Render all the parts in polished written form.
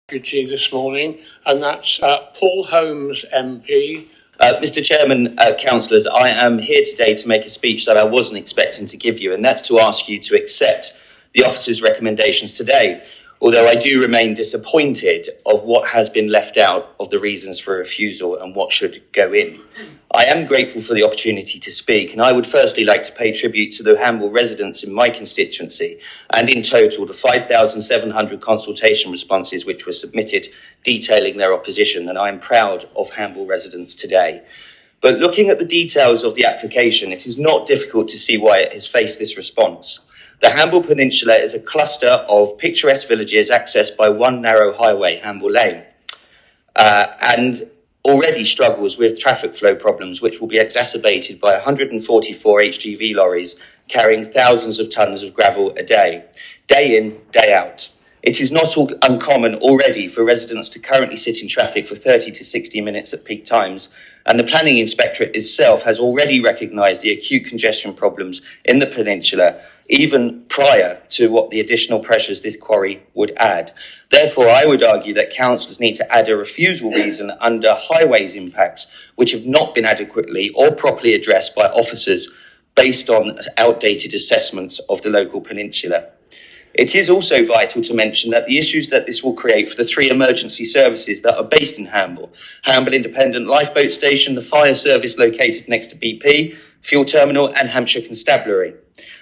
Deputy this morning, and that's Paul Holmes MP. Mr. Chairman, councillors, I am here today to make a speech that I wasn't expecting to give you, and that's to ask you to accept the officer's recommendations today, although I do remain disappointed of what has been left out of the reasons for refusal and what should go in. I am grateful for the opportunity to speak, and I would firstly like to pay tribute to the Hamble residents in my constituency, and in total the 5,700 consultation responses which were submitted detailing their opposition, and I am proud of Hamble residents today. But looking at the details of the application, it is not difficult to see why it has faced this response. The Hamble Peninsula is a cluster of picturesque villages accessed by one narrow highway, Hamble Lane, and already struggles with traffic flow problems, which will be exacerbated by 144 HGV lorries carrying thousands of tonnes of gravel a day in, day out. It is not uncommon already for residents to currently sit in traffic for 30 to 60 minutes at peak times, and the Planning Inspectorate itself has already recognised the acute congestion problems in the peninsula, even prior to what the additional pressures this quarry would add. Therefore, I would argue that councillors need to add a refusal reason under highways impacts, which have not been adequately or properly addressed by officers based on outdated assessments of the local peninsula. It is also vital to mention that the issues that this will create for the three emergency services that are based in Hamble Independent Lifeboat Station, the fire service located next to BP, fuel terminal and Hampshire Constabulary.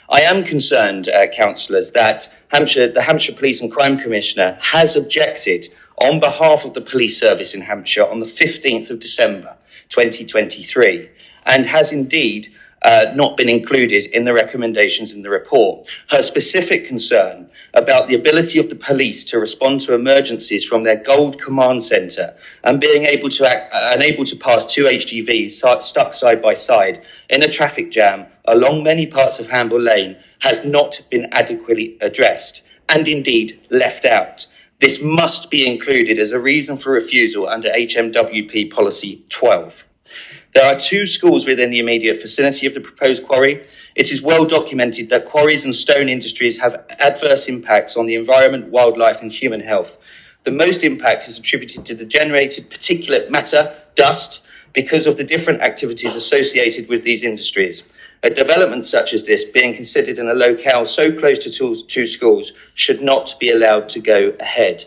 I am concerned, councillors, that the Hampshire Police and Crime Commissioner has objected on behalf of the police service in Hampshire on the 15th of December 2023 and has indeed not been included in the recommendations in the report. Her specific concern about the ability of the police to respond to emergencies from their Gold Command Centre and being able to pass two HGVs stuck side by side in a traffic jam along many parts of Hamble Lane has not been adequately addressed and indeed left out. This must be included as a reason for refusal under HMWP Policy 12. There are two schools within the immediate vicinity of the proposed quarry. It is well documented that quarries and stone industries have adverse impacts on the environment, wildlife and human health. The most impact is attributed to the generated particulate matter, dust, because of the different activities associated with these industries. A development such as this, being considered in a locale so close to two schools, should not be allowed to go ahead.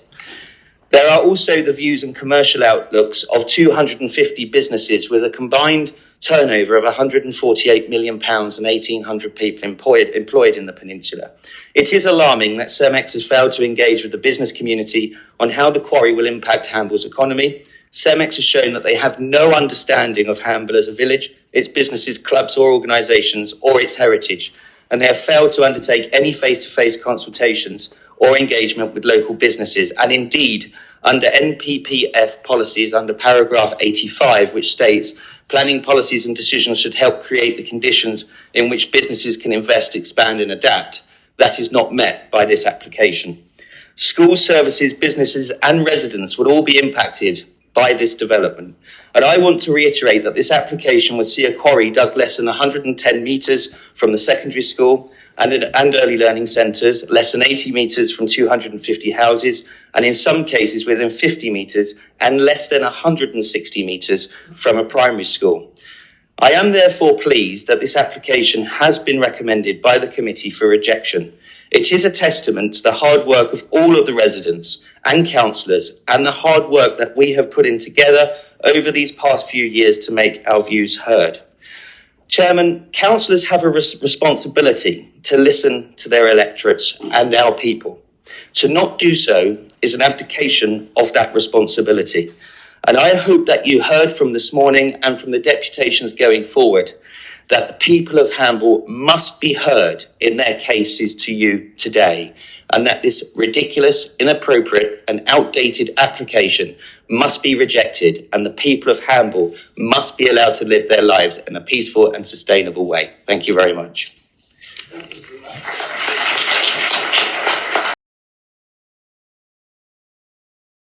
There are also the views and commercial outlooks of 250 businesses with a combined turnover of £148 million and 1,800 people employed in the peninsula. It is alarming that CEMEX has failed to engage with the business community on how the quarry will impact Hamble's economy. CEMEX has shown that they have no understanding of Hamble as a village, its businesses, clubs or organisations, or its heritage, and they have failed to undertake any face-to-face consultations or engagement with local businesses, and indeed under NPPF policies under paragraph 85, which states planning policies and decisions should help create the conditions in which businesses can invest, expand and adapt. That is not met by this application. School services, businesses and residents would all be impacted by this development. And I want to reiterate that this application would see a quarry dug less than 110 metres from the secondary school and early learning centres, less than 80 metres from 250 houses, and in some cases within 50 metres and less than 160 metres from a primary school. I am therefore pleased that this application has been recommended by the committee for rejection. It is a testament to the hard work of all of the residents and councillors and the hard work that we have put in together over these past few years to make our views heard. Chairman, councillors have a responsibility to listen to their electorates and our people. To not do so is an abdication of that responsibility. And I hope that you heard from this morning and from the deputations going forward that the people of Hamble must be heard in their cases to you today, and that this ridiculous, inappropriate and outdated application must be rejected, and the people of Hamble must be allowed to live their lives in a peaceful and sustainable way. Thank you very much.